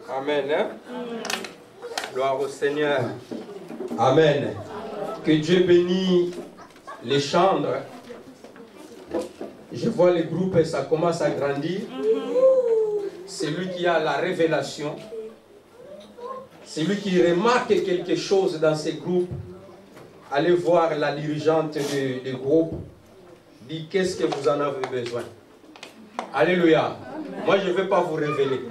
Amen. Hein? Gloire au Seigneur. Amen. Que Dieu bénisse les chambres. Je vois les groupes et ça commence à grandir. C'est lui qui a la révélation. C'est lui qui remarque quelque chose dans ces groupes. Allez voir la dirigeante du groupe. Dit qu'est-ce que vous en avez besoin. Alléluia. Moi je ne vais pas vous révéler.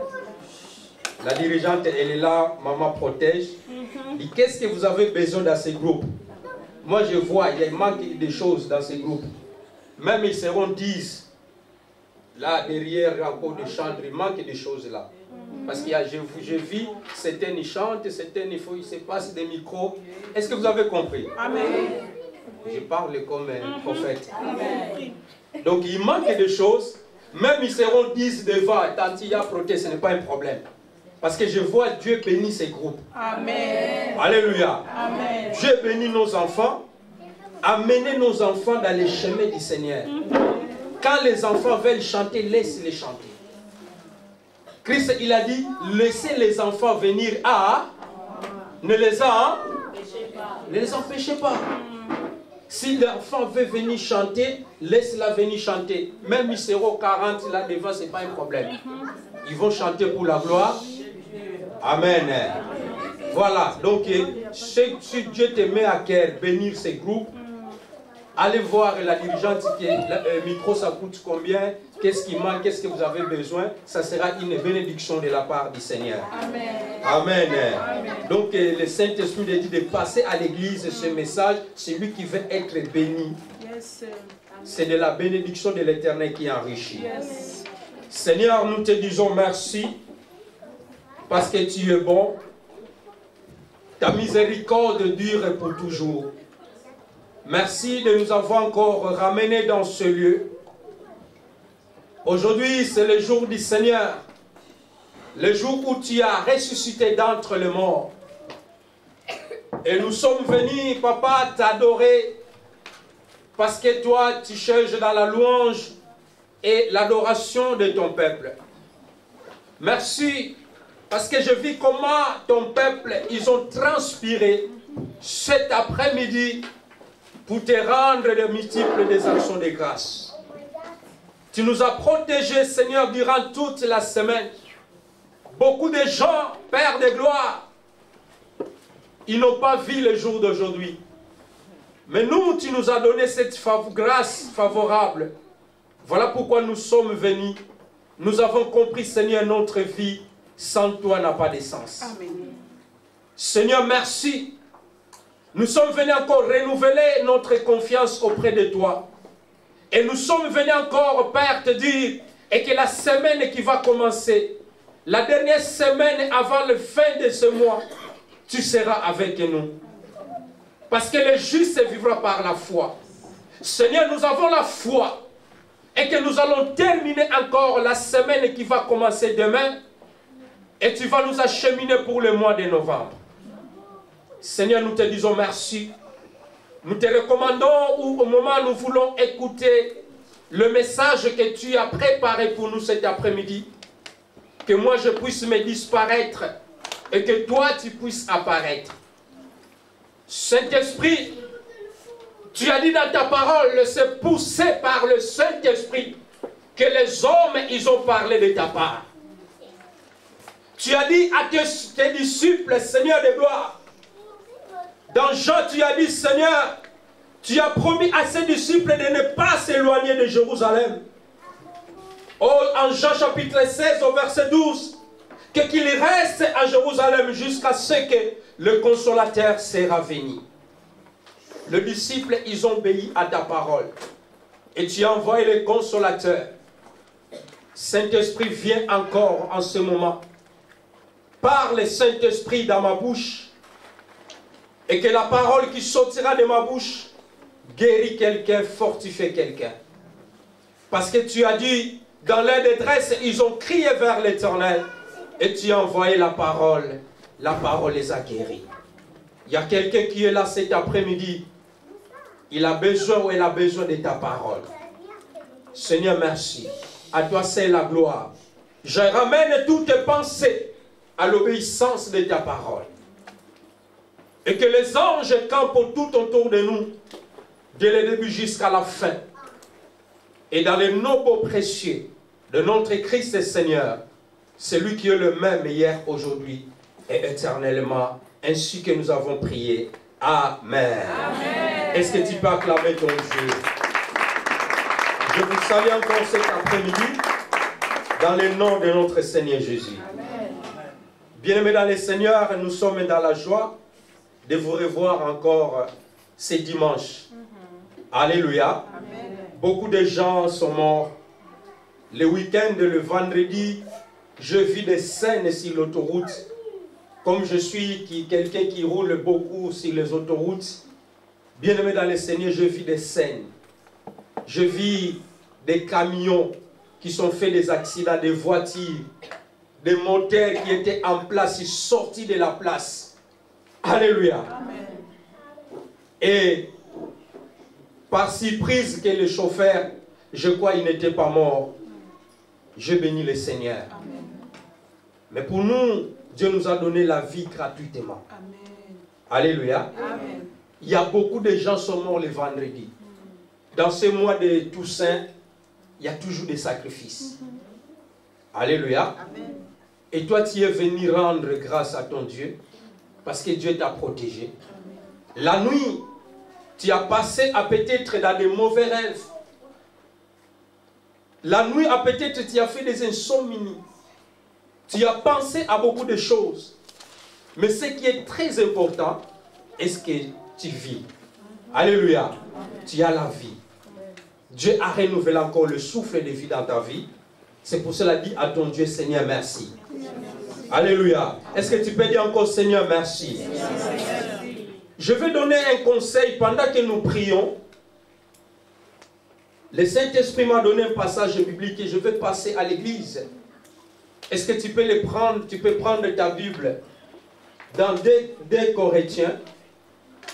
La dirigeante elle est là, maman protège. Dit qu'est-ce que vous avez besoin dans ces groupes. Moi je vois, il manque des choses dans ces groupes. Même ils seront 10. Là derrière encore des chantres, il manque des choses là. Parce que j'ai vu, certaines ils chantent, certaines il se passe des micros. Est-ce que vous avez compris? Amen. Je parle comme un prophète. Amen. Donc il manque des choses. Même ils seront 10 devant. Tant qu'il y a protest, ce n'est pas un problème. Parce que je vois Dieu bénir ces groupes. Amen. Alléluia. Amen. Dieu bénit nos enfants. Amenez nos enfants dans les chemins du Seigneur. Quand les enfants veulent chanter, laisse-les chanter. Christ, il a dit, laissez les enfants venir à... Ne les empêchez pas. Si l'enfant veut venir chanter, laisse-la venir chanter. Même ils seront 40 là devant, ce n'est pas un problème. Ils vont chanter pour la gloire. Amen. Voilà. Donc, si Dieu te met à cœur bénir ces groupes, allez voir la dirigeante, le micro ça coûte combien, qu'est-ce qui manque, qu'est-ce que vous avez besoin. Ça sera une bénédiction de la part du Seigneur. Amen. Amen. Amen. Donc le Saint-Esprit dit de passer à l'église ce message, c'est lui qui veut être béni. Yes. C'est de la bénédiction de l'Éternel qui enrichit. Yes. Seigneur, nous te disons merci parce que tu es bon. Ta miséricorde dure pour toujours. Merci de nous avoir encore ramenés dans ce lieu. Aujourd'hui, c'est le jour du Seigneur. Le jour où tu as ressuscité d'entre les morts. Et nous sommes venus, Papa, t'adorer. Parce que toi, tu cherches dans la louange et l'adoration de ton peuple. Merci, parce que je vis comment ton peuple, ils ont transpiré cet après-midi pour te rendre de multiples des actions de grâce. Tu nous as protégés, Seigneur, durant toute la semaine. Beaucoup de gens, Père de gloire, ils n'ont pas vu le jour d'aujourd'hui. Mais nous, tu nous as donné cette grâce favorable. Voilà pourquoi nous sommes venus. Nous avons compris, Seigneur, notre vie sans toi n'a pas de sens. Amen. Seigneur, merci. Nous sommes venus encore renouveler notre confiance auprès de toi. Et nous sommes venus encore, Père, te dire, et que la semaine qui va commencer, la dernière semaine avant la fin de ce mois, tu seras avec nous. Parce que le juste vivra par la foi. Seigneur, nous avons la foi. Et que nous allons terminer encore la semaine qui va commencer demain. Et tu vas nous acheminer pour le mois de novembre. Seigneur, nous te disons merci. Nous te recommandons au moment où nous voulons écouter le message que tu as préparé pour nous cet après-midi. Que moi je puisse me disparaître et que toi tu puisses apparaître. Saint-Esprit, tu as dit dans ta parole, c'est poussé par le Saint-Esprit que les hommes, ils ont parlé de ta part. Tu as dit à tes disciples, Seigneur de gloire, dans Jean, tu as dit, Seigneur, tu as promis à ses disciples de ne pas s'éloigner de Jérusalem. Oh, en Jean chapitre 16, au verset 12, qu'il reste à Jérusalem jusqu'à ce que le consolateur sera venu. Les disciples, ils ont obéi à ta parole. Et tu as envoyé le consolateur. Saint-Esprit, viens encore en ce moment. Parle, Saint-Esprit, dans ma bouche. Et que la parole qui sortira de ma bouche guérit quelqu'un, fortifie quelqu'un. Parce que tu as dit, dans leur détresse, ils ont crié vers l'Éternel. Et tu as envoyé la parole. La parole les a guéris. Il y a quelqu'un qui est là cet après-midi. Il a besoin ou elle a besoin de ta parole. Seigneur, merci. À toi c'est la gloire. Je ramène toutes tes pensées à l'obéissance de ta parole. Et que les anges campent tout autour de nous, dès le début jusqu'à la fin. Et dans les noms précieux de notre Christ et Seigneur, celui qui est le même hier, aujourd'hui et éternellement, ainsi que nous avons prié. Amen. Amen. Est-ce que tu peux acclamer ton Dieu? Je vous salue encore cet après-midi dans le nom de notre Seigneur Jésus. Bien-aimés dans le Seigneur, nous sommes dans la joie de vous revoir encore ce dimanche. Alléluia. Amen. Beaucoup de gens sont morts. Le week-end, le vendredi, je vis des scènes sur l'autoroute. Comme je suis quelqu'un qui roule beaucoup sur les autoroutes, bien-aimé dans le Seigneur, je vis des scènes. Je vis des camions qui sont faits des accidents, des voitures, des moteurs qui étaient en place, ils sortis de la place. Alléluia. Amen. Et par surprise que le chauffeur, je crois, il n'était pas mort. Je bénis le Seigneur. Amen. Mais pour nous, Dieu nous a donné la vie gratuitement. Amen. Alléluia. Amen. Il y a beaucoup de gens qui sont morts le vendredi. Dans ce mois de Toussaint, il y a toujours des sacrifices. Alléluia. Amen. Et toi, tu es venu rendre grâce à ton Dieu parce que Dieu t'a protégé. Amen. La nuit, tu as passé à peut-être dans des mauvais rêves. La nuit, à peut-être, tu as fait des insomnies. Tu as pensé à beaucoup de choses. Mais ce qui est très important, est-ce que tu vis? Alléluia. Tu as la vie. Dieu a renouvelé encore le souffle de vie dans ta vie. C'est pour cela dit à ton Dieu, Seigneur, merci. Alléluia. Est-ce que tu peux dire encore, Seigneur, merci? Je vais donner un conseil pendant que nous prions. Le Saint-Esprit m'a donné un passage biblique et je vais passer à l'église. Est-ce que tu peux le prendre? Tu peux prendre ta Bible dans 2 Corinthiens.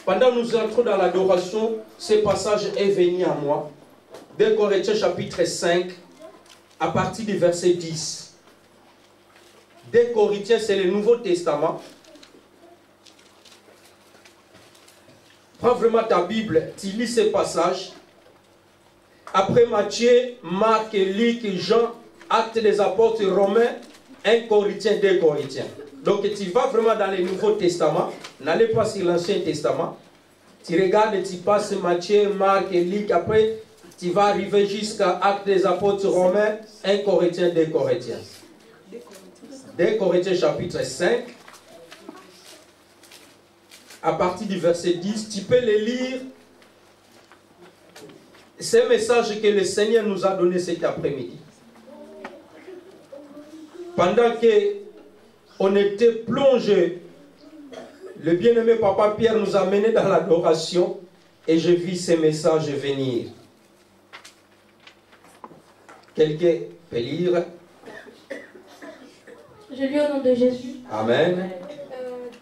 Pendant que nous entrons dans l'adoration, ce passage est venu à moi. 2 Corinthiens chapitre 5, à partir du verset 10. 2 Corinthiens, c'est le Nouveau Testament. Prends vraiment ta Bible, tu lis ce passage. Après Matthieu, Marc, Luc, Jean, Actes des Apôtres, Romains, 1 Corinthiens, 2 Corinthiens. Donc tu vas vraiment dans le Nouveau Testament. N'allez pas sur l'Ancien Testament. Tu regardes et tu passes Matthieu, Marc et Luc. Après, tu vas arriver jusqu'à Actes des Apôtres, Romains, 1 Corinthiens, 2 Corinthiens. 2 Corinthiens chapitre 5. À partir du verset 10, tu peux le lire. C'est un message que le Seigneur nous a donné cet après-midi. Pendant qu'on était plongé, le bien-aimé Papa Pierre nous a menés dans l'adoration et je vis ces messages venir. Quelqu'un peut lire? Je lis au nom de Jésus. Amen.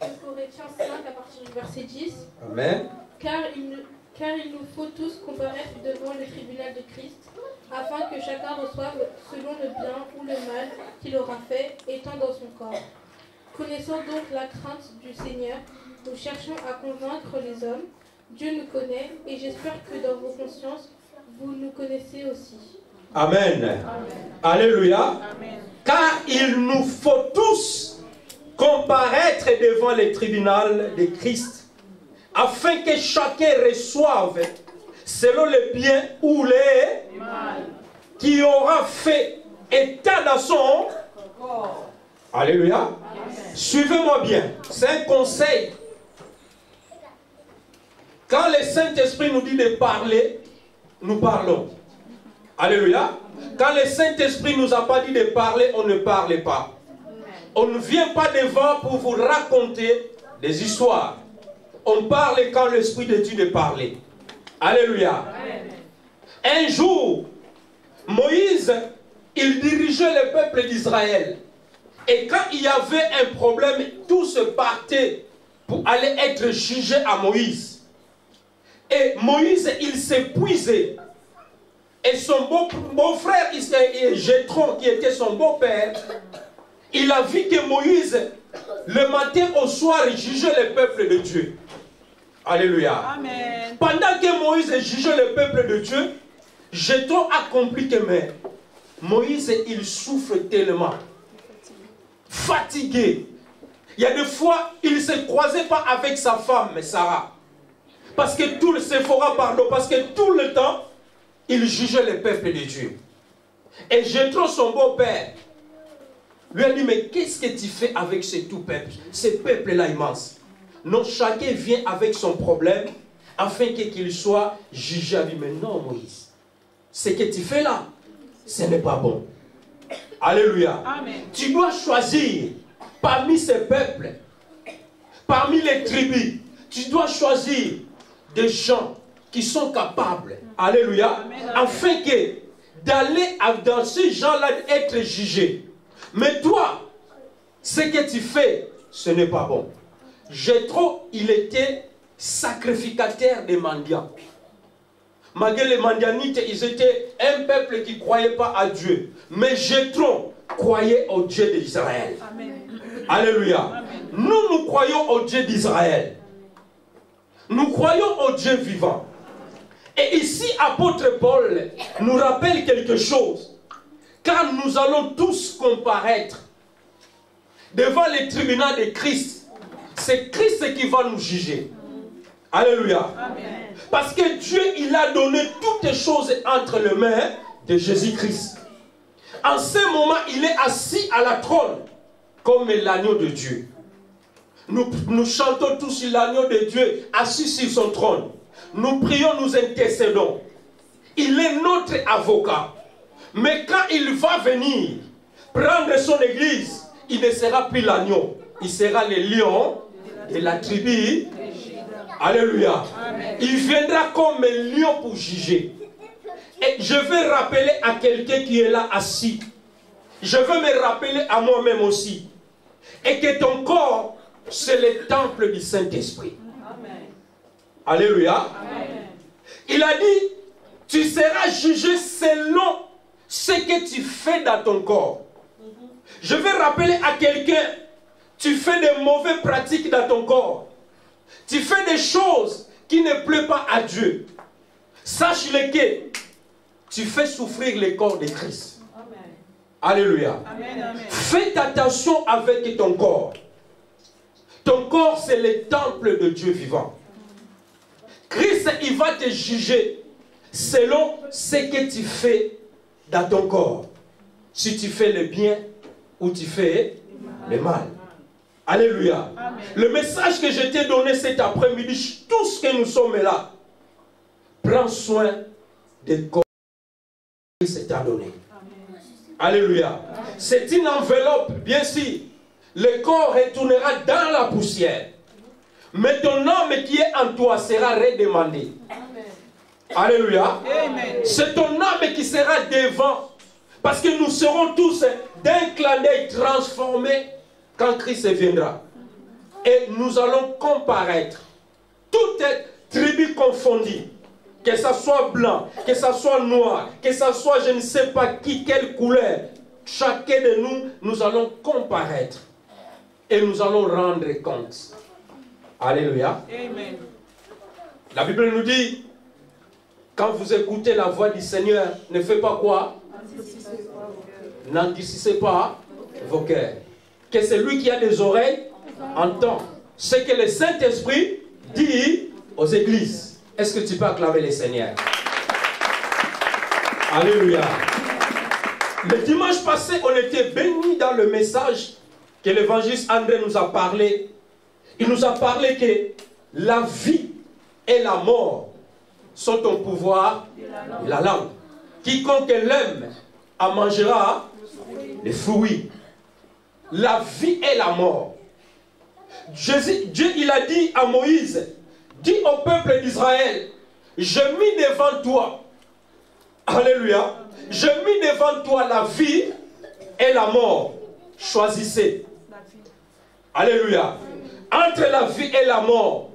2 Corinthiens 5 à partir du verset 10. Amen. Car il nous faut tous comparaître devant le tribunal de Christ, afin que chacun reçoive selon le bien ou le mal qu'il aura fait, étant dans son corps. Connaissant donc la crainte du Seigneur, nous cherchons à convaincre les hommes. Dieu nous connaît et j'espère que dans vos consciences, vous nous connaissez aussi. Amen. Amen. Alléluia. Amen. Car il nous faut tous comparaître devant le tribunal de Christ, afin que chacun reçoive selon le bien ou le mal qui aura fait état dans son corps. Alléluia. Amen. Suivez-moi bien. C'est un conseil. Quand le Saint-Esprit nous dit de parler, nous parlons. Alléluia. Quand le Saint-Esprit ne nous a pas dit de parler, on ne parle pas. On ne vient pas devant pour vous raconter des histoires. On parle quand l'Esprit de Dieu de parler. Alléluia. Amen. Un jour, Moïse, il dirigeait le peuple d'Israël. Et quand il y avait un problème, tous partaient pour aller être jugés à Moïse. Et Moïse, il s'épuisait. Et son beau-frère, Jéthro, qui était son beau-père, il a vu que Moïse, le matin au soir, jugeait le peuple de Dieu. Alléluia. Amen. Pendant que Moïse jugeait le peuple de Dieu, Jéthro a compris que mais, Moïse, il souffre tellement. Fatigué. Il y a des fois, il ne se croisait pas avec sa femme, Sarah. Parce que tout le parce que tout le temps, il jugeait le peuple de Dieu. Et Jéthro, son beau-père, lui a dit, mais qu'est-ce que tu fais avec ce tout peuple, ce peuple-là immense? Non, chacun vient avec son problème, afin qu'il soit jugé. Il dit, mais non, Moïse, ce que tu fais là, ce n'est pas bon. Alléluia. Amen. Tu dois choisir parmi ces peuples, parmi les tribus, tu dois choisir des gens qui sont capables, alléluia, Amen. afin que d'aller dans ces gens-là être jugés. Mais toi, ce que tu fais, ce n'est pas bon. Jéthro, il était sacrificateur des mendiants. Malgré les Mandianites, ils étaient un peuple qui ne croyait pas à Dieu. Mais Jéthro croyait au Dieu d'Israël. Alléluia. Amen. Nous croyons au Dieu d'Israël. Nous croyons au Dieu vivant. Et ici, apôtre Paul nous rappelle quelque chose. Car nous allons tous comparaître devant les tribunaux de Christ. C'est Christ qui va nous juger. Alléluia. Amen. Parce que Dieu, il a donné toutes les choses entre les mains de Jésus-Christ. En ce moment, il est assis à la trône comme l'agneau de Dieu. Nous chantons tous sur l'agneau de Dieu assis sur son trône. Nous prions, nous intercédons. Il est notre avocat. Mais quand il va venir prendre son église, il ne sera plus l'agneau. Il sera le lion de la tribu. Alléluia. Amen. Il viendra comme un lion pour juger. Et je vais rappeler à quelqu'un qui est là assis. Je veux me rappeler à moi-même aussi. Et que ton corps, c'est le temple du Saint-Esprit. Alléluia. Amen. Il a dit, tu seras jugé selon ce que tu fais dans ton corps. Je vais rappeler à quelqu'un, tu fais des mauvaises pratiques dans ton corps. Tu fais des choses qui ne plaisent pas à Dieu. Sache-le que tu fais souffrir le corps de Christ. Amen. Alléluia. Amen, amen. Fais attention avec ton corps. Ton corps, c'est le temple de Dieu vivant. Christ, il va te juger selon ce que tu fais dans ton corps. Si tu fais le bien ou tu fais le mal. Alléluia. Amen. Le message que je t'ai donné cet après-midi, tous que nous sommes là, prends soin des corps que Christ t'a donné. Amen. Alléluia. C'est une enveloppe, bien sûr. Le corps retournera dans la poussière. Mais ton âme qui est en toi sera redemandée. Amen. Alléluia. Amen. C'est ton âme qui sera devant. Parce que nous serons tous d'un clin d'œil transformés quand Christ viendra. Et nous allons comparaître. Toutes tribus confondues. Que ça soit blanc, que ça soit noir, que ça soit je ne sais pas qui, quelle couleur. Chacun de nous, nous allons comparaître. Et nous allons rendre compte. Alléluia. Amen. La Bible nous dit, quand vous écoutez la voix du Seigneur, ne faites pas quoi? N'endurcissez pas vos cœurs. Que celui qui a des oreilles entend ce que le Saint-Esprit dit aux églises. Est-ce que tu peux acclamer le Seigneur? Alléluia. Le dimanche passé, on était bénis dans le message que l'évangéliste André nous a parlé. Il nous a parlé que la vie et la mort sont au pouvoir de la langue. Quiconque l'aime en mangera les fruits. La vie et la mort. Dieu, il a dit à Moïse, dis au peuple d'Israël, je mis devant toi, alléluia, je mis devant toi la vie et la mort. Choisissez. Alléluia. Entre la vie et la mort,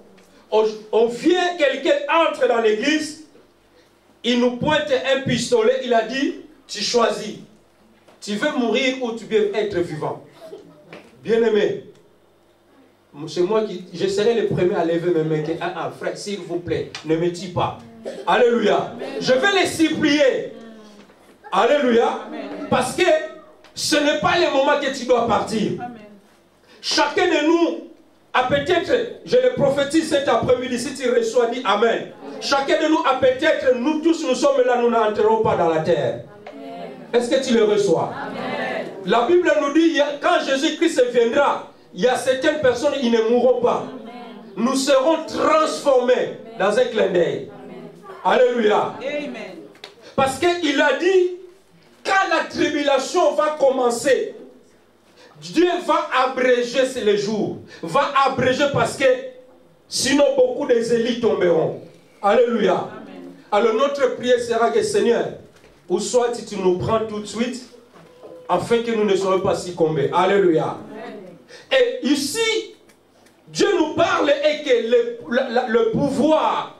on vient, quelqu'un entre dans l'église, il nous pointe un pistolet, il a dit, tu choisis. Tu veux mourir ou tu veux être vivant. Bien-aimé, c'est moi qui... Je serai le premier à lever mes mains. Frère, s'il vous plaît, ne me dis pas. Alléluia. Je vais les supplier. Alléluia. Parce que ce n'est pas le moment que tu dois partir. Chacun de nous a peut-être, je le prophétise cet après-midi, si tu reçois, dis Amen. Chacun de nous a peut-être, nous tous nous sommes là, nous n'entrerons pas dans la terre. Est-ce que tu le reçois? Amen. La Bible nous dit, quand Jésus-Christ viendra, il y a certaines personnes, ils ne mourront pas. Amen. Nous serons transformés dans un clin d'œil. Alléluia. Amen. Parce qu'il a dit, quand la tribulation va commencer, Dieu va abréger les jours. Va abréger parce que sinon beaucoup des élites tomberont. Alléluia. Amen. Alors notre prière sera que Seigneur, ou soit tu nous prends tout de suite, afin que nous ne soyons pas succombés. Alléluia. Amen. Et ici, Dieu nous parle et que le pouvoir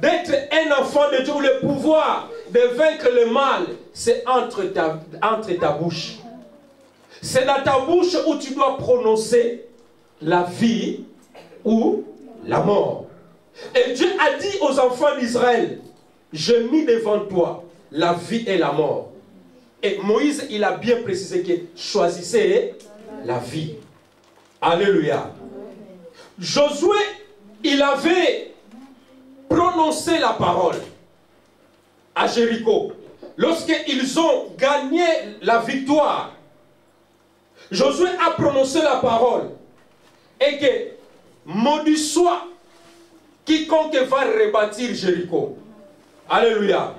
d'être un enfant de Dieu, le pouvoir de vaincre le mal, c'est entre ta bouche. C'est dans ta bouche où tu dois prononcer la vie ou la mort. Et Dieu a dit aux enfants d'Israël, je mis devant toi la vie et la mort. Et Moïse, il a bien précisé que choisissez la vie. Alléluia. Josué, il avait prononcé la parole à Jéricho. Lorsqu'ils ont gagné la victoire, Josué a prononcé la parole et que maudit soit quiconque va rebâtir Jéricho. Alléluia.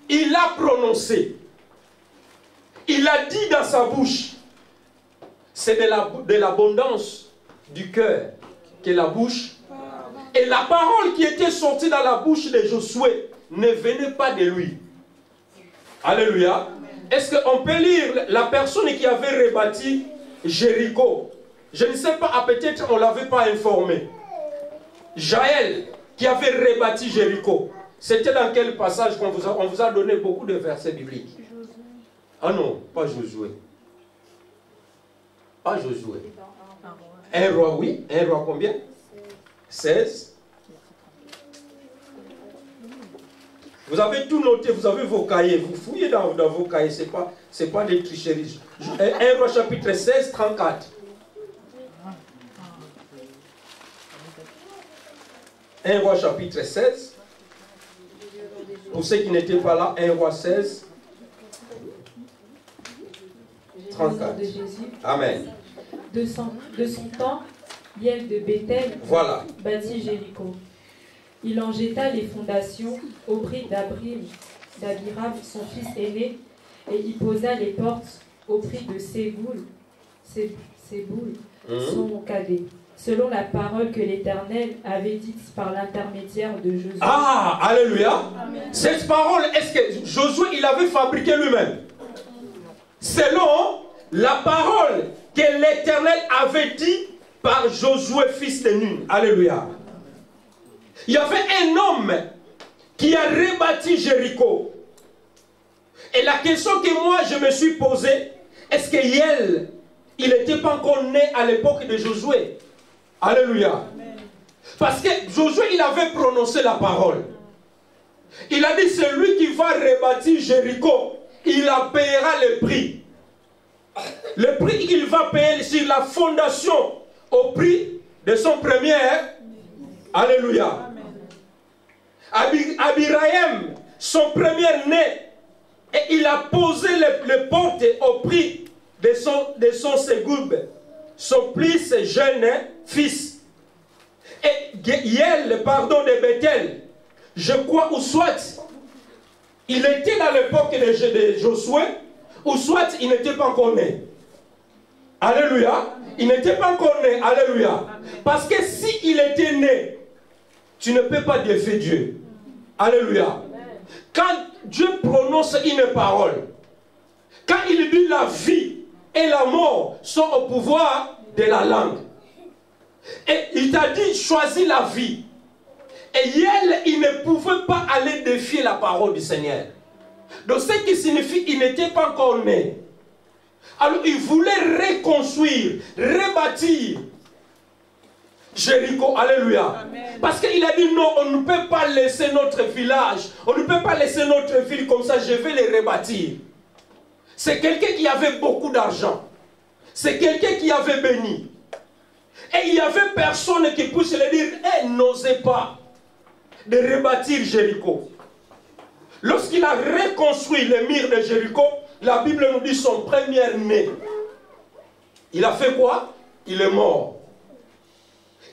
Il a prononcé. Il a dit dans sa bouche. C'est de l'abondance du cœur que la bouche. Et la parole qui était sortie dans la bouche de Josué ne venait pas de lui. Alléluia. Est-ce qu'on peut lire la personne qui avait rebâti Jéricho? Je ne sais pas, peut-être on ne l'avait pas informé. Jaël qui avait rebâti Jéricho. C'était dans quel passage qu'on vous a donné beaucoup de versets bibliques? Ah non, pas Josué. Pas Josué. Un roi, oui. Un roi combien? 16. Vous avez tout noté, vous avez vos cahiers. Vous fouillez dans vos cahiers, ce n'est pas des tricheries. 1 roi chapitre 16, 34. 1 roi chapitre 16. Pour ceux qui n'étaient pas là, 1 roi 16, 34. De Jésus. Amen. De son temps, Hiel de Béthel bâtit Jéricho. Il en jeta les fondations au prix d'Abiram, son fils aîné, et y posa les portes au prix de Séboul, son cadet, selon la parole que l'Éternel avait dite par l'intermédiaire de Josué. Ah, alléluia. Amen. Cette parole, est-ce que Josué, il avait fabriqué lui-même? Selon la parole que l'Éternel avait dit par Josué, fils de Nun. Alléluia. Il y avait un homme qui a rebâti Jéricho. Et la question que moi je me suis posée, est-ce que Hiel, il n'était pas encore né à l'époque de Josué? Alléluia. Amen. Parce que Josué, il avait prononcé la parole. Il a dit, celui qui va rebâtir Jéricho, il en payera le prix. Le prix qu'il va payer sur la fondation au prix de son premier. Alléluia. Abiraïm, son premier né, et il a posé les portes au prix de son Ségoub, son plus jeune fils. Et Hiel, de Bethel, je crois, ou soit il était dans l'époque de Josué, ou soit il n'était pas encore né. Alléluia. Il n'était pas encore né. Alléluia. Parce que s'il était né, tu ne peux pas défier Dieu. Alléluia. Quand Dieu prononce une parole, quand il dit la vie et la mort sont au pouvoir de la langue. Et il t'a dit, choisis la vie. Et Hiel, il ne pouvait pas aller défier la parole du Seigneur. Donc ce qui signifie qu'il n'était pas encore né. Alors il voulait reconstruire, rebâtir Jéricho. Alléluia. Amen. Parce qu'il a dit non, on ne peut pas laisser notre village, on ne peut pas laisser notre ville comme ça, je vais les rebâtir. C'est quelqu'un qui avait beaucoup d'argent. C'est quelqu'un qui avait béni. Et il n'y avait personne qui puisse lui dire, n'osez pas de rebâtir Jéricho. Lorsqu'il a reconstruit les murs de Jéricho, la Bible nous dit son premier-né. Il a fait quoi? Il est mort.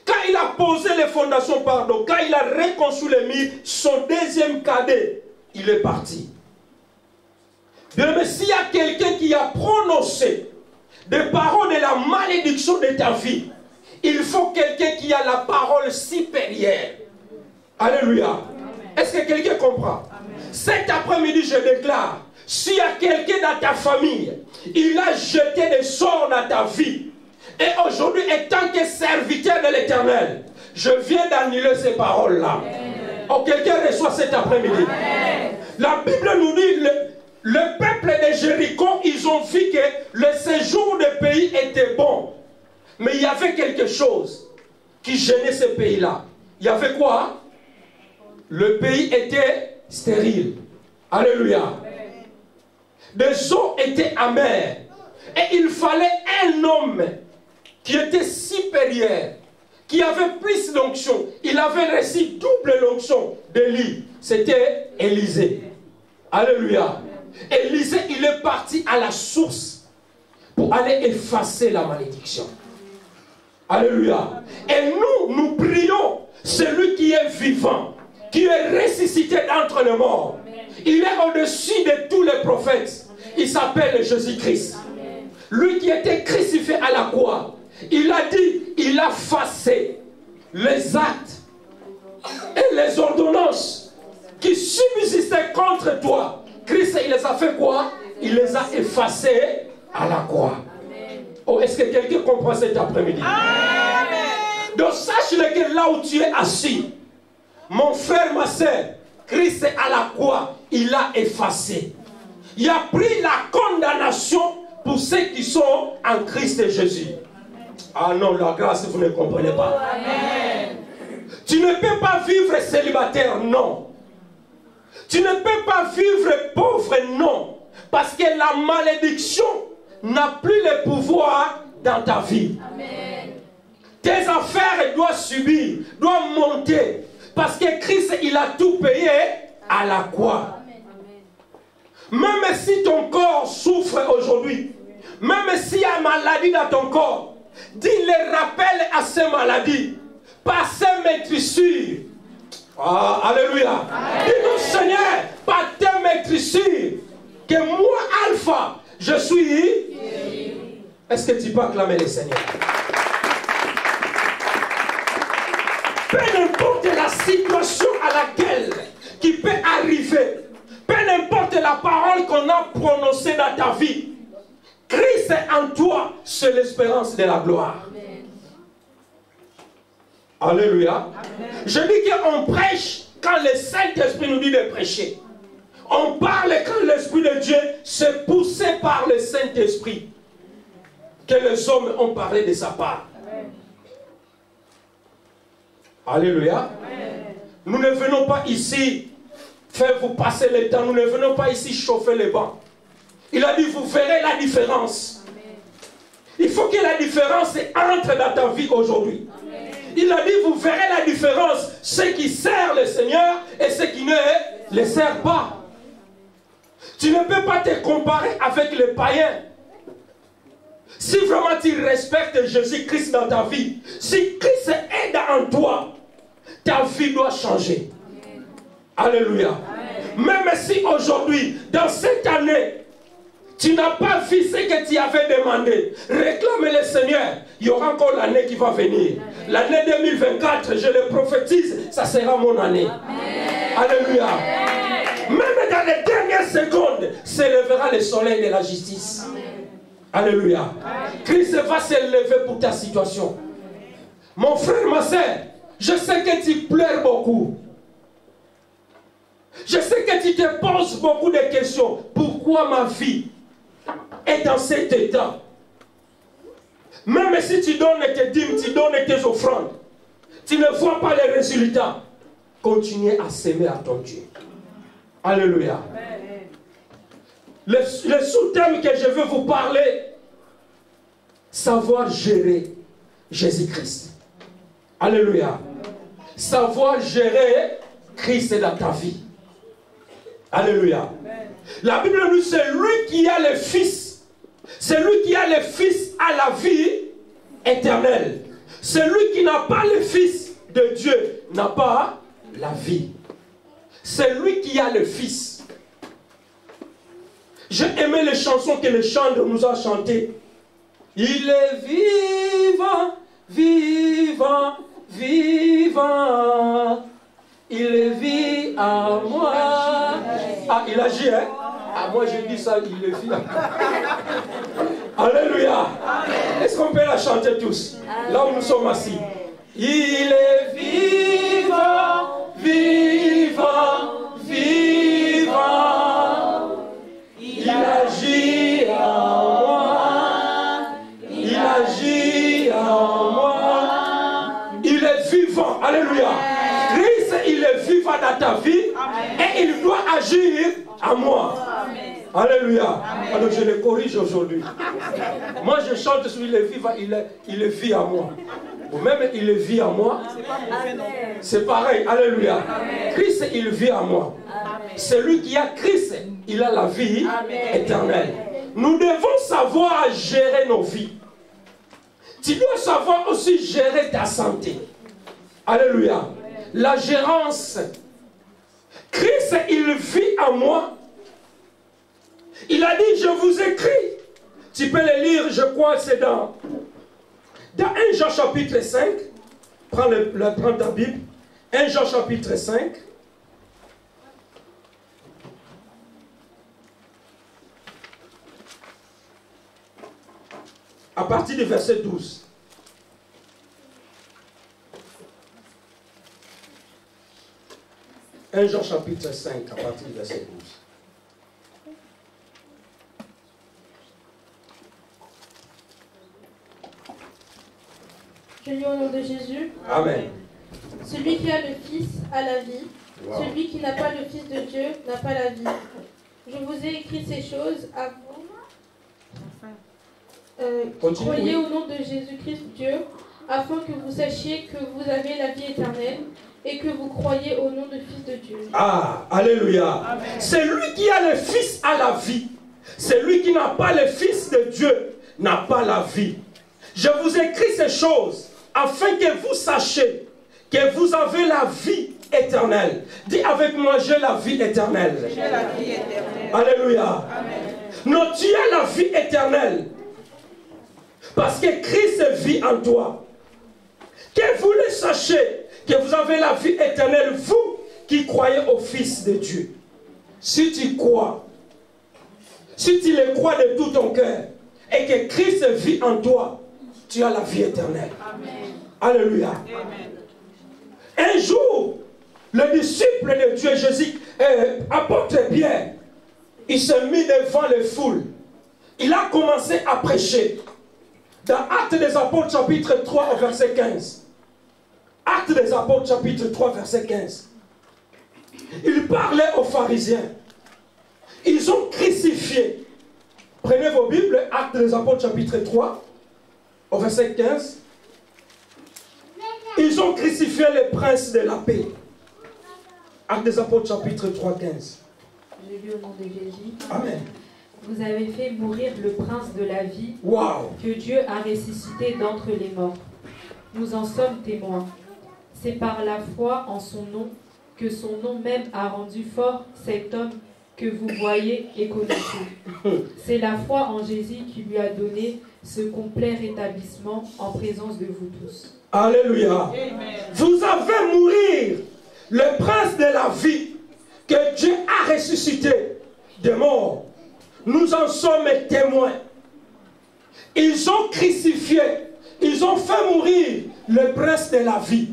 Quand il a posé les fondations, quand il a reconstruit les murs, son deuxième cadet, il est parti. Bien, mais s'il y a quelqu'un qui a prononcé des paroles de la malédiction de ta vie, il faut quelqu'un qui a la parole supérieure. Alléluia. Est-ce que quelqu'un comprend? Amen. Cet après-midi, je déclare, s'il y a quelqu'un dans ta famille, il a jeté des sorts dans ta vie, et aujourd'hui, étant que serviteur de l'Éternel, je viens d'annuler ces paroles-là. Oh, quelqu'un reçoit cet après-midi. La Bible nous dit, le peuple de Jéricho, ils ont vu que le séjour du pays était bon. Mais il y avait quelque chose qui gênait ce pays-là. Il y avait quoi? Le pays était stérile. Alléluia. Les eaux étaient amères. Et il fallait un homme qui était supérieur, qui avait plus d'onction. Il avait reçu double l'onction d'Élie. C'était Élisée. Alléluia. Élisée, il est parti à la source pour aller effacer la malédiction. Alléluia. Et nous prions celui qui est vivant, qui est ressuscité d'entre les morts. Il est au-dessus de tous les prophètes. Il s'appelle Jésus-Christ. Lui qui était crucifié à la croix. Il a dit, il a effacé les actes et les ordonnances qui subsistaient contre toi. Christ, il les a fait quoi? Il les a effacés à la croix. Oh, est-ce que quelqu'un comprend cet après-midi? Donc sache-le que là où tu es assis, mon frère, ma soeur, Christ à la croix, il a effacé. Il a pris la condamnation pour ceux qui sont en Christ Jésus. Ah non, la grâce, vous ne comprenez pas. Amen. Tu ne peux pas vivre célibataire, non. Tu ne peux pas vivre pauvre, non. Parce que la malédiction n'a plus le pouvoir dans ta vie. Amen. Tes affaires doivent subir, doivent monter. Parce que Christ, il a tout payé à la croix. Même si ton corps souffre aujourd'hui, même s'il y a une maladie dans ton corps, dis le rappel à ces maladies, par ces maîtrissures. Ah, alléluia. Dis-nous, Seigneur, par tes maîtrissures, que moi, Alpha, je suis. Est-ce que tu peux acclamer le Seigneur? Peu importe la situation à laquelle qui peut arriver, peu importe la parole qu'on a prononcée dans ta vie, Christ est en toi, c'est l'espérance de la gloire. Amen. Alléluia. Amen. Je dis qu'on prêche quand le Saint-Esprit nous dit de prêcher. On parle quand l'Esprit de Dieu s'est poussé par le Saint-Esprit. Que les hommes ont parlé de sa part. Amen. Alléluia. Amen. Nous ne venons pas ici faire vous passer le temps. Nous ne venons pas ici chauffer les bancs. Il a dit, vous verrez la différence. Amen. Il faut que la différence entre dans ta vie aujourd'hui. Il a dit, vous verrez la différence. Ceux qui servent le Seigneur et ceux qui ne le servent pas. Tu ne peux pas te comparer avec les païens. Si vraiment tu respectes Jésus-Christ dans ta vie, si Christ est en toi, ta vie doit changer. Amen. Alléluia. Amen. Même si aujourd'hui, dans cette année, tu n'as pas vu ce que tu avais demandé, réclame le Seigneur. Il y aura encore l'année qui va venir. L'année 2024, je le prophétise, ça sera mon année. Amen. Alléluia. Amen. Même dans les dernières secondes, s'élèvera le soleil de la justice. Amen. Alléluia. Amen. Christ va s'élever pour ta situation. Mon frère, ma soeur, je sais que tu pleures beaucoup. Je sais que tu te poses beaucoup de questions. Pourquoi ma vie? est dans cet état, même si tu donnes tes dîmes, tu donnes tes offrandes, tu ne vois pas les résultats, continue à s'aimer à ton Dieu. Alléluia. Le sous-thème que je veux vous parler, savoir gérer Jésus-Christ. Alléluia. Savoir gérer Christ dans ta vie. Alléluia. La Bible nous dit, c'est lui qui a le Fils. C'est lui qui a le Fils à la vie éternelle. Celui qui n'a pas le Fils de Dieu n'a pas la vie. C'est lui qui a le Fils. J'ai aimé les chansons que le chanteur nous a chantées. Il est vivant, vivant, vivant. Il vit à moi. Ah, il agit, hein? Ah, moi j'ai dit ça, il vit à moi. Alléluia. Est-ce qu'on peut la chanter tous? Là où nous sommes assis. Il est vivant, vivant, vivant. Il agit en moi. Il agit en moi. Il est vivant. Alléluia. Christ, il est vivant dans ta vie. Et il doit agir en moi. Alléluia. Alors je le corrige aujourd'hui. Moi je chante sur il est vivant, il est vie en moi. Ou même il vit en moi. C'est pareil. Alléluia. Christ, il vit en moi. Celui qui a Christ, il a la vie éternelle. Nous devons savoir gérer nos vies. Tu dois savoir aussi gérer ta santé. Alléluia. La gérance. Christ, il vit en moi. Il a dit, je vous écris. Tu peux le lire, je crois, c'est dans 1 Jean chapitre 5. Prends ta Bible. 1 Jean chapitre 5. À partir du verset 12. Jean chapitre 5, à partir du verset 12. Je lis au nom de Jésus. Amen. Celui qui a le Fils a la vie. Wow. Celui qui n'a pas le Fils de Dieu n'a pas la vie. Je vous ai écrit ces choses à vous. Croyez au nom de Jésus-Christ Dieu, afin que vous sachiez que vous avez la vie éternelle et que vous croyez au nom du Fils de Dieu. Ah, alléluia. C'est lui qui a le Fils à la vie. Celui qui n'a pas le Fils de Dieu n'a pas la vie. Je vous écris ces choses afin que vous sachiez que vous avez la vie éternelle. Dis avec moi, j'ai la vie éternelle. J'ai la vie éternelle. Alléluia. Amen. Non, tu as la vie éternelle. Parce que Christ vit en toi. Que vous le sachiez, que vous avez la vie éternelle, vous qui croyez au Fils de Dieu. Si tu crois, si tu le crois de tout ton cœur, et que Christ vit en toi, tu as la vie éternelle. Amen. Alléluia. Amen. Un jour, le disciple de Dieu, Jésus, apôtre Pierre, il s'est mis devant les foules. Il a commencé à prêcher. Dans Actes des Apôtres, chapitre 3, verset 15. Actes des Apôtres, chapitre 3, verset 15. Il parlait aux pharisiens. Ils ont crucifié. Prenez vos Bibles, Actes des Apôtres, chapitre 3, au verset 15. Ils ont crucifié le prince de la paix. Actes des Apôtres, chapitre 3, 15. Je lis au nom de Jésus. Amen. Vous avez fait mourir le prince de la vie, wow, que Dieu a ressuscité d'entre les morts. Nous en sommes témoins. C'est par la foi en son nom que son nom même a rendu fort cet homme que vous voyez et connaissez. C'est la foi en Jésus qui lui a donné ce complet rétablissement en présence de vous tous. Alléluia. Amen. Vous avez mourir le prince de la vie que Dieu a ressuscité des morts. Nous en sommes témoins. Ils ont crucifié, ils ont fait mourir le prince de la vie.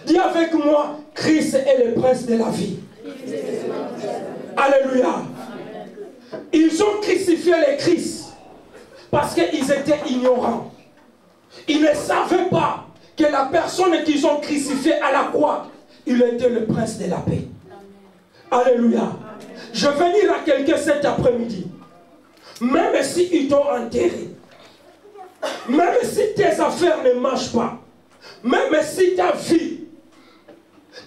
Dis avec moi, Christ est le prince de la vie. Alléluia. Ils ont crucifié le Christ parce qu'ils étaient ignorants. Ils ne savaient pas que la personne qu'ils ont crucifiée à la croix, il était le prince de la paix. Alléluia. Amen. Je vais dire à quelqu'un cet après-midi, même si ils t'ont enterré, même si tes affaires ne marchent pas, même si ta vie,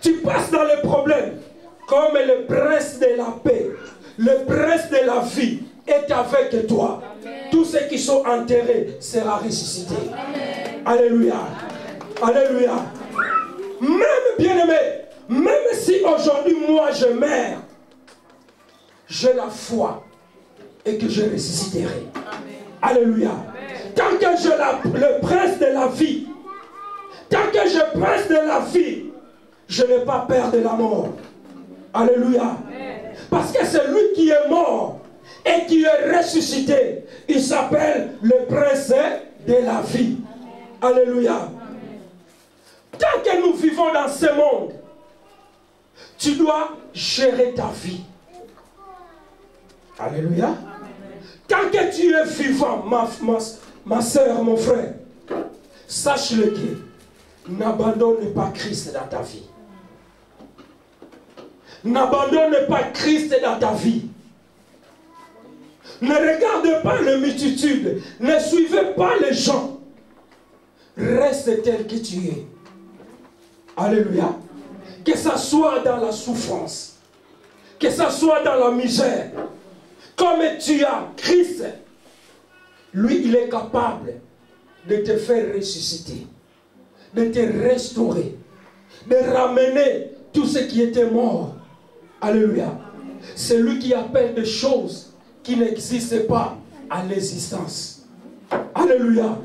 tu passes dans les problèmes, comme le prince de la paix, le prince de la vie est avec toi. Amen. Tous ceux qui sont enterrés seront ressuscités. Amen. Alléluia. Amen. Alléluia. Amen. Même bien-aimé, même si aujourd'hui moi je meurs, j'ai la foi et que je ressusciterai. Amen. Alléluia. Amen. Tant que je le prince de la vie, tant que je prince de la vie, je n'ai pas peur de la mort. Alléluia. Amen. Parce que c'est lui qui est mort et qui est ressuscité. Il s'appelle le prince de la vie. Amen. Alléluia. Amen. Tant que nous vivons dans ce monde, tu dois gérer ta vie. Alléluia. Amen. Tant que tu es vivant, ma soeur, mon frère, sache-le que n'abandonne pas Christ dans ta vie. N'abandonne pas Christ dans ta vie. Ne regarde pas les multitudes. Ne suivez pas les gens. Reste tel que tu es. Alléluia. Que ça soit dans la souffrance, que ça soit dans la misère, comme tu as Christ, lui, il est capable de te faire ressusciter, de te restaurer, de ramener tout ce qui était mort. Alléluia. C'est lui qui appelle des choses qui n'existent pas à l'existence. Alléluia.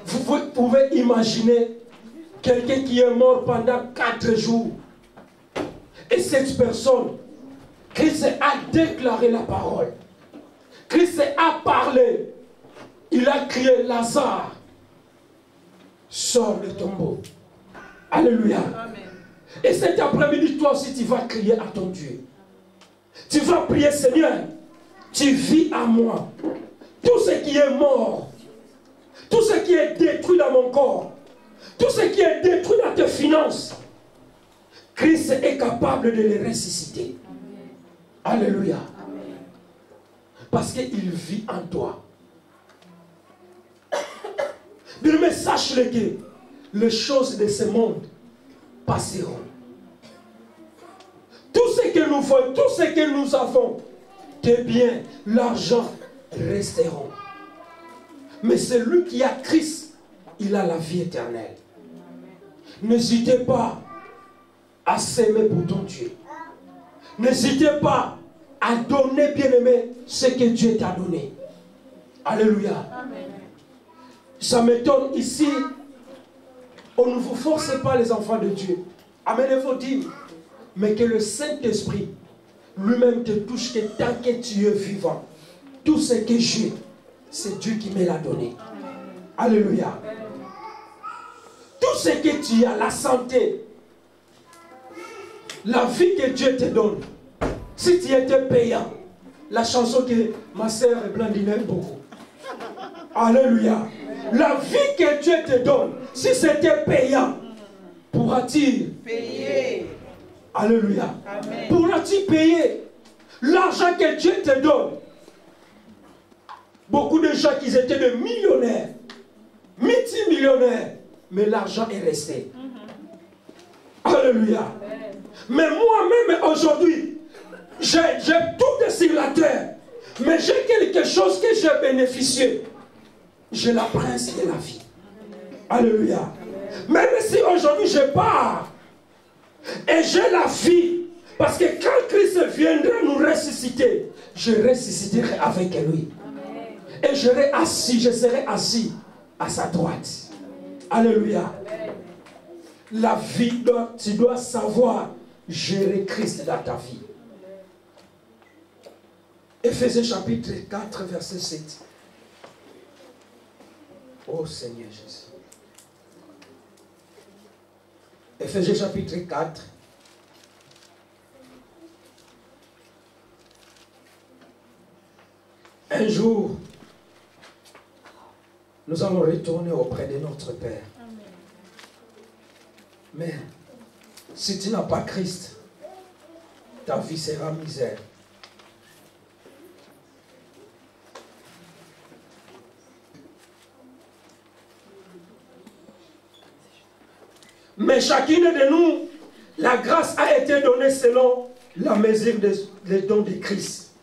Vous pouvez imaginer quelqu'un qui est mort pendant 4 jours. Et cette personne, Christ a déclaré la parole. Christ a parlé. Il a crié, Lazare, sors du tombeau. Alléluia. Amen. Et cet après-midi, toi aussi, tu vas crier à ton Dieu. Tu vas prier, Seigneur, tu vis à moi. Tout ce qui est mort, tout ce qui est détruit dans mon corps, tout ce qui est détruit dans tes finances, Christ est capable de les ressusciter. Amen. Alléluia. Amen. Parce qu'il vit en toi. Mais sache-le que les choses de ce monde passeront. Tout ce que nous voyons, tout ce que nous avons, tes biens, l'argent, resteront. Mais celui qui a Christ, il a la vie éternelle. N'hésitez pas à s'aimer pour ton Dieu. N'hésitez pas à donner, bien-aimé, ce que Dieu t'a donné. Alléluia. Amen. Ça m'étonne ici. On ne vous force pas, les enfants de Dieu. Amenez-vous dire, mais que le Saint-Esprit lui-même te touche, que tant que tu es vivant, tout ce que j'ai, c'est Dieu qui me l'a donné. Alléluia. Tout ce que tu as, la santé, la vie que Dieu te donne, si tu étais payant, la chanson que ma sœur Blandine aime beaucoup. Alléluia. La vie que Dieu te donne, si c'était payant, pourras-tu payer? Alléluia. Pourras-tu payer l'argent que Dieu te donne? Beaucoup de gens qui étaient des millionnaires, multimillionnaires, mais l'argent est resté. Alléluia. Mais moi-même aujourd'hui, j'ai tout sur la terre, mais j'ai quelque chose que j'ai bénéficié. J'ai la prince de la vie. Alléluia. Même si aujourd'hui je pars et j'ai la vie, parce que quand Christ viendra nous ressusciter, je ressusciterai avec lui. Et je serai assis à sa droite. Alléluia. La vie, tu dois savoir gérer Christ dans ta vie. Éphésiens chapitre 4, verset 7. Oh Seigneur Jésus. Éphésiens chapitre 4. Un jour, nous allons retourner auprès de notre Père. Mais si tu n'as pas Christ, ta vie sera misère. Mais chacune de nous, la grâce a été donnée selon la mesure des dons de Christ.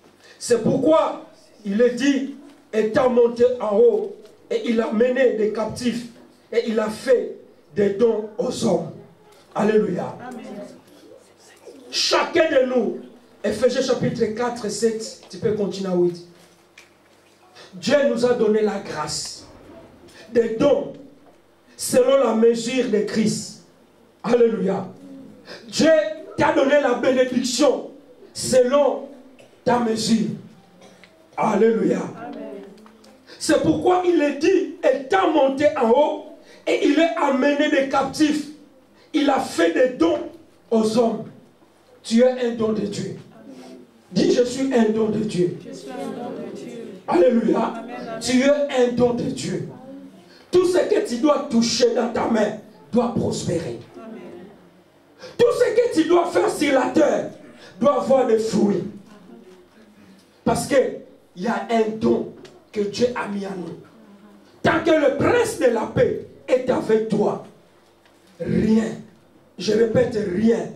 C'est pourquoi il est dit, étant monté en haut, et il a mené des captifs, et il a fait des dons aux hommes. Alléluia. Amen. Chacun de nous, Éphésiens chapitre 4 et 7, tu peux continuer à 8. Dieu nous a donné la grâce, des dons, selon la mesure de Christ. Alléluia. Dieu t'a donné la bénédiction, selon ta mesure. Alléluia. C'est pourquoi il est dit, étant monté en haut, et il est amené des captifs. Il a fait des dons aux hommes. Tu es un don de Dieu. Dis, je suis un don de Dieu. Alléluia. Amen. Tu es un don de Dieu. Tout ce que tu dois toucher dans ta main doit prospérer. Amen. Tout ce que tu dois faire sur la terre doit avoir des fruits. Parce qu'il y a un don que Dieu a mis en nous. Tant que le prince de la paix est avec toi, rien, je répète, rien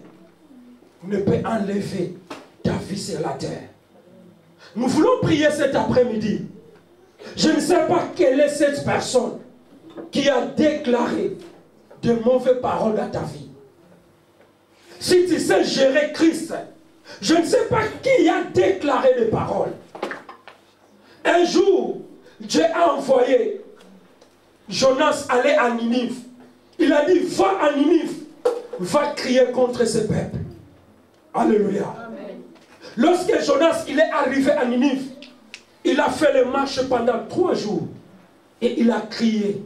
ne peut enlever ta vie sur la terre. Nous voulons prier cet après-midi. Je ne sais pas quelle est cette personne qui a déclaré de mauvaises paroles dans ta vie. Si tu sais gérer Christ, je ne sais pas qui a déclaré des paroles. Un jour, Dieu a envoyé Jonas aller à Ninive. Il a dit, va à Ninive, va crier contre ce peuple. Alléluia. Amen. Lorsque Jonas il est arrivé à Ninive, il a fait le marche pendant 3 jours et il a crié.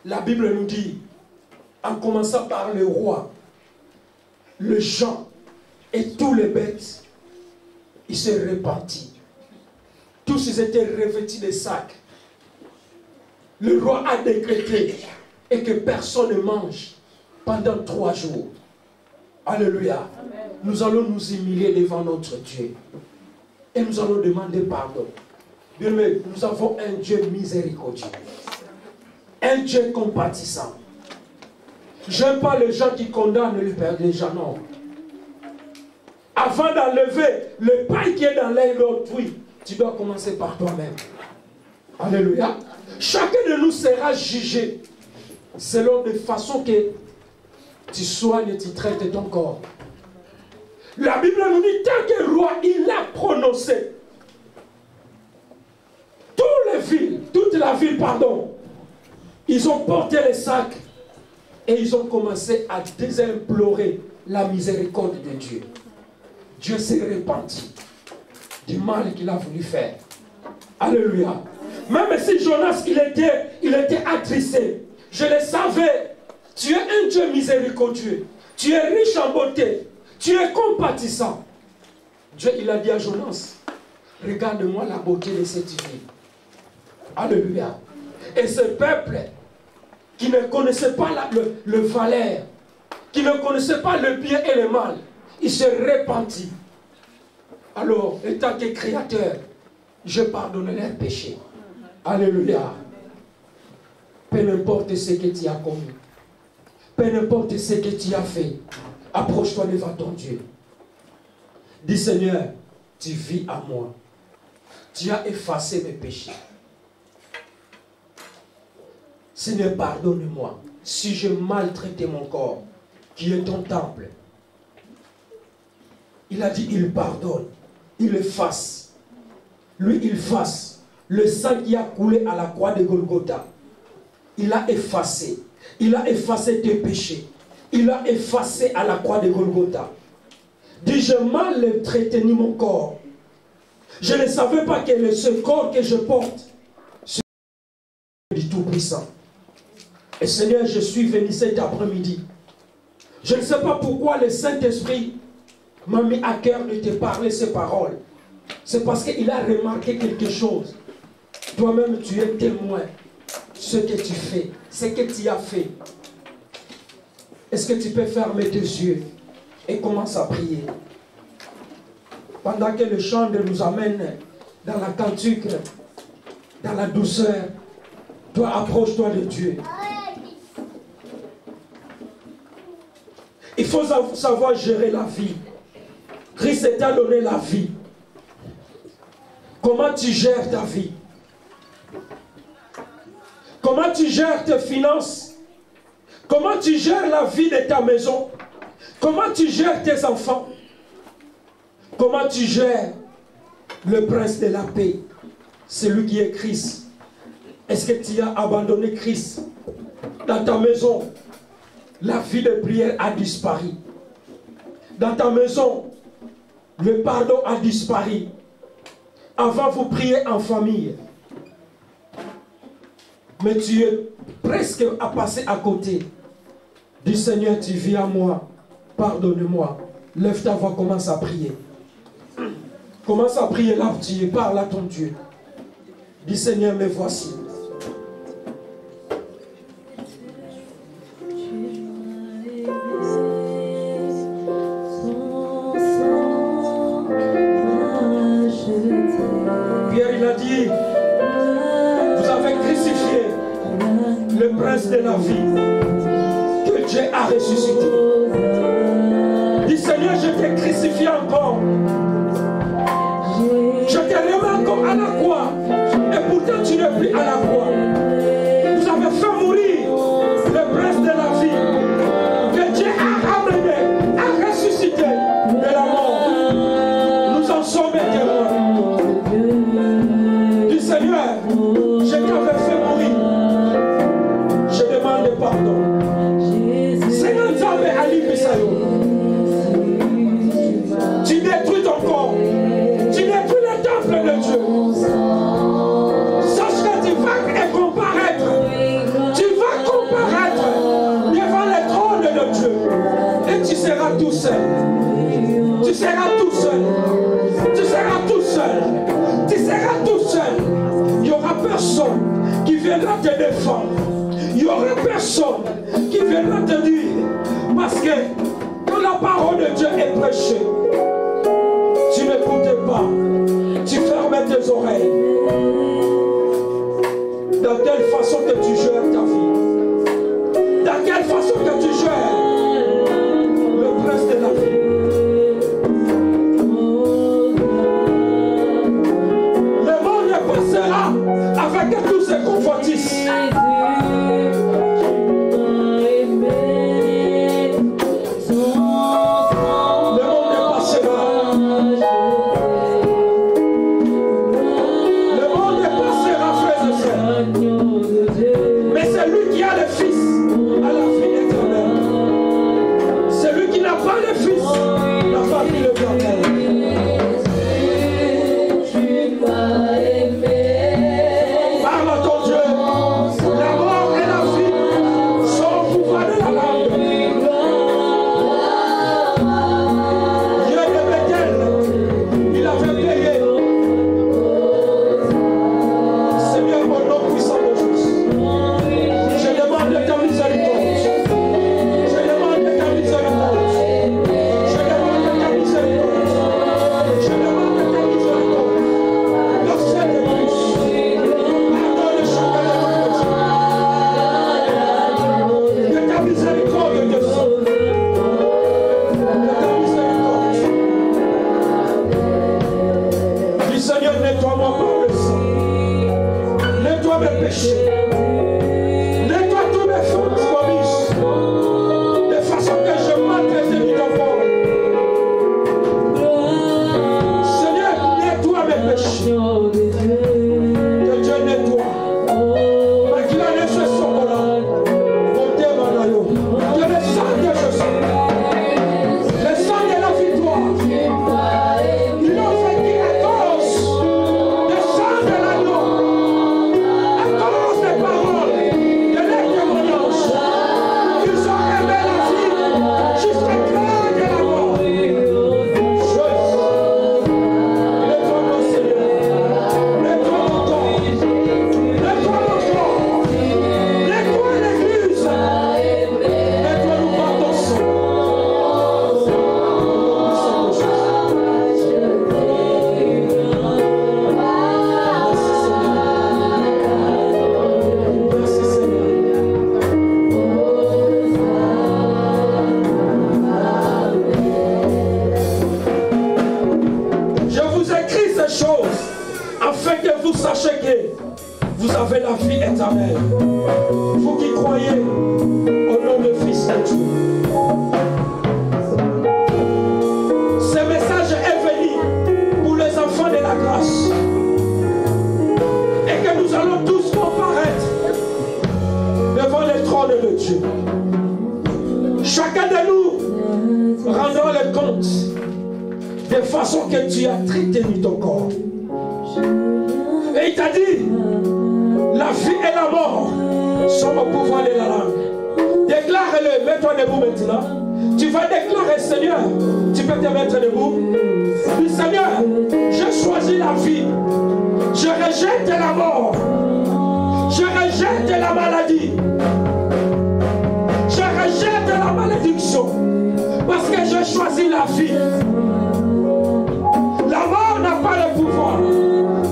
La Bible nous dit, en commençant par le roi, le gens et tous les bêtes, ils se repentirent. Tous ils étaient revêtus de sacs. Le roi a décrété et que personne ne mange pendant 3 jours. Alléluia. Amen. Nous allons nous humilier devant notre Dieu. Et nous allons demander pardon. Bien, mais nous avons un Dieu miséricordieux. Un Dieu compatissant. Je n'aime pas les gens qui condamnent le Père des gens, non. Avant d'enlever le pain qui est dans l'air d'autrui, tu dois commencer par toi-même. Alléluia. Chacun de nous sera jugé selon des façons que tu soignes et tu traites ton corps. La Bible nous dit, tant que le roi, il a prononcé, toute la ville, ils ont porté les sacs et ils ont commencé à désimplorer la miséricorde de Dieu. Dieu s'est repenti du mal qu'il a voulu faire. Alléluia. Même si Jonas, il était attristé, je le savais. Tu es un Dieu miséricordieux. Tu es riche en beauté. Tu es compatissant. Dieu, il a dit à Jonas, regarde-moi la beauté de cette ville. Alléluia. Et ce peuple qui ne connaissait pas le valeur, qui ne connaissait pas le bien et le mal, il se repentit. Alors, étant que créateur, je pardonne leurs péchés. Alléluia. Peu importe ce que tu as commis, peu importe ce que tu as fait, approche-toi devant ton Dieu. Dis, Seigneur, tu vis à moi. Tu as effacé mes péchés. Seigneur, pardonne-moi si je maltraitais mon corps, qui est ton temple. Il a dit, il pardonne, il efface. Lui, il efface. Le sang qui a coulé à la croix de Golgotha, il a effacé. Il a effacé tes péchés. Il a effacé à la croix de Golgotha. Dis, je mal traité mon corps. Je ne savais pas que ce corps que je porte, c'est du Tout-Puissant. Et Seigneur, je suis venu cet après-midi. Je ne sais pas pourquoi le Saint-Esprit m'a mis à cœur de te parler ces paroles. c'est parce qu'il a remarqué quelque chose. Toi-même, tu es témoin de ce que tu fais, ce que tu as fait. Est-ce que tu peux fermer tes yeux et commencer à prier? Pendant que le chant nous amène dans la cantique, dans la douceur, toi, approche-toi de Dieu. Il faut savoir gérer la vie. Christ t'a donné la vie. Comment tu gères ta vie? Comment tu gères tes finances? Comment tu gères la vie de ta maison? Comment tu gères tes enfants? Comment tu gères le prince de la paix? Celui qui est Christ. Est-ce que tu as abandonné Christ dans ta maison? La vie de prière a disparu. Dans ta maison, le pardon a disparu. Avant, vous priez en famille. Mais tu es presque à passer à côté. Dis Seigneur, tu viens à moi. Pardonne-moi. Lève ta voix, commence à prier. Commence à prier là où tu es. Parle à ton Dieu. Dis Seigneur, me voici. Pierre, il a dit, vous avez crucifié le prince de la vie que Dieu a ressuscité. Dis Seigneur, je t'ai crucifié encore. Je t'ai remis encore à la croix. Et pourtant tu n'es plus à la croix. Vous avez fait mourir le prince de la vie que Dieu a amené, a ressuscité de la mort. Nous en sommes témoins. Du Seigneur, je t'avais fait mourir. Je demande pardon. Seigneur, tu avais Ali Bisayo. Tu détruis ton corps. Tu détruis le temple de Dieu. Sache que tu vas comparaître. Tu vas comparaître devant le trône de Dieu. Et tu seras tout seul. Tu seras tout seul. Tu seras tout seul. Tu seras tout seul. Il n'y aura personne qui viendra te défendre. Il n'y aura personne qui viendra te dire. Parce que quand la parole de Dieu est prêchée, tu n'écoutes pas. Tu fermes tes oreilles. Dans quelle façon que tu gères ta vie? Dans quelle façon que tu gères le prince de la vie? Le monde passera avec tous ses convoitises. Parole est Amen. Vous qui croyez au nom du Fils de Dieu. Ce message est venu pour les enfants de la grâce. Et que nous allons tous comparaître devant le trône de Dieu. Chacun de nous rendra le compte de façon que tu as traité ton corps. Et il t'a dit, la vie et la mort sont au pouvoir de la langue. Déclare-le, mets-toi debout maintenant. Tu vas déclarer, Seigneur, tu peux te mettre debout. Dis, Seigneur, je choisis la vie. Je rejette la mort. Je rejette la maladie. Je rejette la malédiction. Parce que je choisis la vie. La mort n'a pas le pouvoir.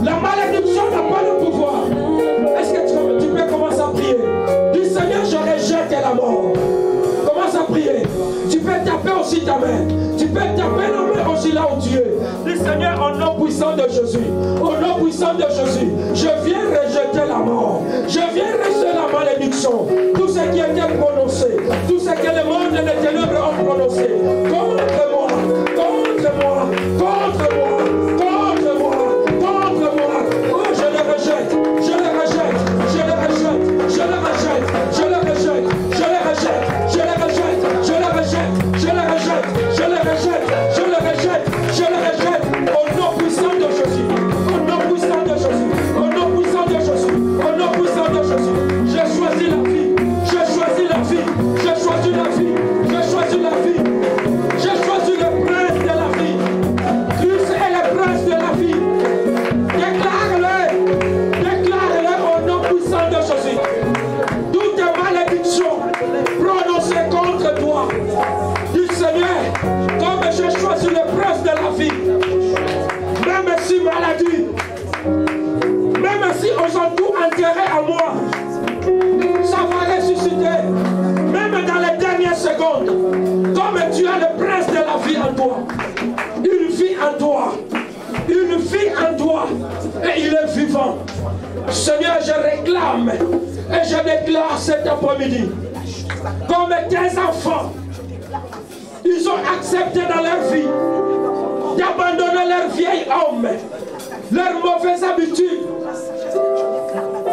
La malédiction n'a pas le pouvoir. Est-ce que tu peux commencer à prier? Dis, Seigneur, je rejette la mort. Commence à prier. Tu peux taper aussi ta main. Tu peux taper la main aussi là où tu es. Dis, Seigneur, au nom puissant de Jésus. Au nom puissant de Jésus. Je viens rejeter la mort. Je viens rejeter la malédiction. Tout ce qui a été prononcé. Tout ce que le monde des ténèbres ont prononcé. Contre moi. Contre moi. Contre moi. Contre moi. Contre moi. Oh, je le rejette. Je le rejette. Je le rejette. Je le rejette. Je le rejette. Je le rejette. Je le rejette. Je le rejette. Je le rejette. Je le rejette. Je le rejette. Je le rejette. Au nom puissant de Jésus. Au nom puissant de Jésus. Au nom puissant de Jésus. Au nom puissant de Jésus. J'ai choisi la vie. J'ai choisi la vie. J'ai choisi la vie. J'ai choisi la vie. J'ai choisi le prince de la vie. Christ est le prince de la vie. Déclare-le. Déclare-le au nom puissant de Jésus. Toute malédiction prononcée contre toi. Du Seigneur, comme j'ai choisi le prince de la vie, même si maladie, même si on s'en tout enterré à moi, ça va ressusciter. Même dans les dernières secondes, comme tu as le prince de la vie en toi, une vie en toi, une vie en toi, et il est vivant. Seigneur, je réclame et je déclare cet après-midi, comme tes enfants, ils ont accepté dans leur vie d'abandonner leur vieil homme, leurs mauvaises habitudes.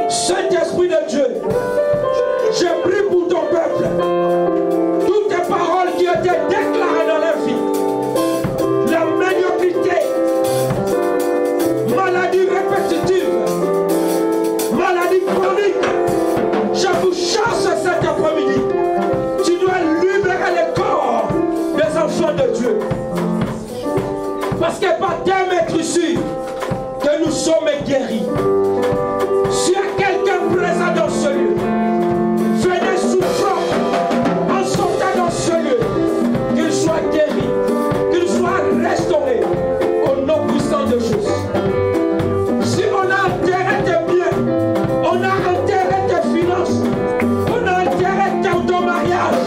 Saint-Esprit de Dieu, je prie pour ton peuple. Toutes tes paroles qui étaient déclarées dans leur vie, la médiocrité, maladie répétitive, maladie chronique, je vous chasse cet après-midi. Tu dois libérer le corps des enfants de Dieu. Parce que par terme être sûr que nous sommes guéris. S'il y a quelqu'un présent dans ce lieu, venez souffrant en sortant dans ce lieu, qu'il soit guéri, qu'il soit restauré au nom puissant de Jésus. Si on a enterré tes biens, on a enterré tes finances, on a enterré ton mariage,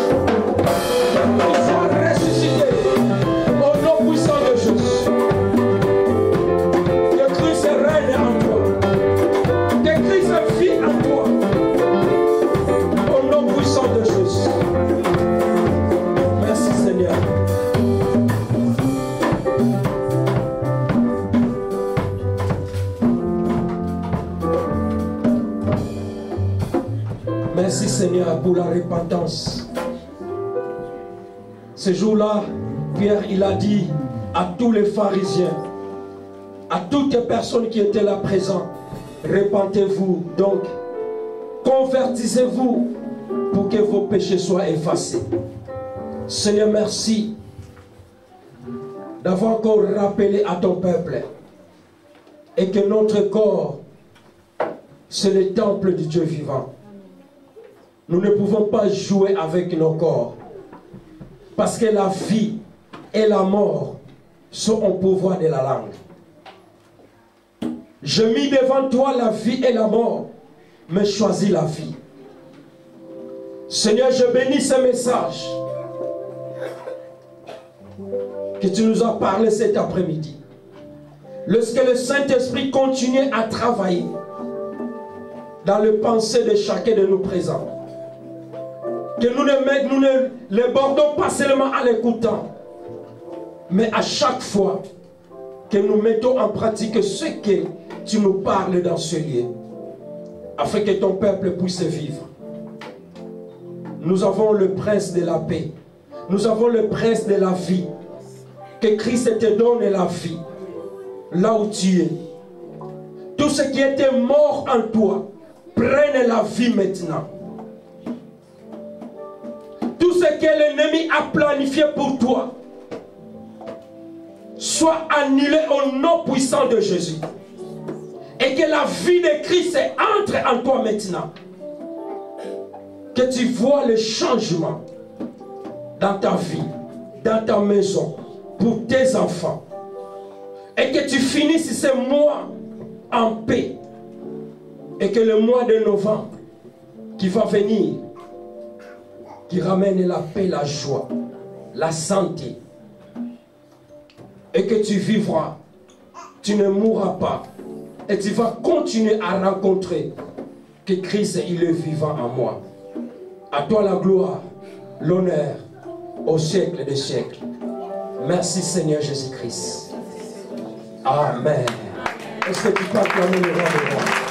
qu'il soit ressuscité au nom puissant de Jésus. Que Christ règne en toi. Que Christ vit en toi. Au nom puissant de Jésus. Merci Seigneur. Merci Seigneur pour la repentance. Ce jour-là, Pierre, il a dit à tous les pharisiens, à toutes les personnes qui étaient là présentes, repentez-vous, donc convertissez-vous pour que vos péchés soient effacés. Seigneur, merci d'avoir encore rappelé à ton peuple et que notre corps, c'est le temple du Dieu vivant. Nous ne pouvons pas jouer avec nos corps parce que la vie et la mort sont au pouvoir de la langue. Je mis devant toi la vie et la mort, mais choisis la vie. Seigneur, je bénis ce message que tu nous as parlé cet après-midi. Lorsque le Saint-Esprit continue à travailler, dans le pensée de chacun de nous présents. Que nous ne les bordons pas seulement en l'écoutant, mais à chaque fois que nous mettons en pratique ce que tu nous parles dans ce lieu, afin que ton peuple puisse vivre. Nous avons le prince de la paix. Nous avons le prince de la vie. Que Christ te donne la vie, là où tu es. Tout ce qui était mort en toi, prenne la vie maintenant. Tout ce que l'ennemi a planifié pour toi, soit annulé au nom puissant de Jésus. Et que la vie de Christ entre en toi maintenant. Que tu vois le changement dans ta vie, dans ta maison, pour tes enfants. Et que tu finisses ce mois en paix. Et que le mois de novembre qui va venir, qui ramène la paix, la joie, la santé. Et que tu vivras, tu ne mourras pas. Et tu vas continuer à rencontrer que Christ, il est vivant en moi. À toi la gloire, l'honneur, au siècle des siècles. Merci Seigneur Jésus-Christ. Amen. Est-ce que tu peux acclamer le roi des rois?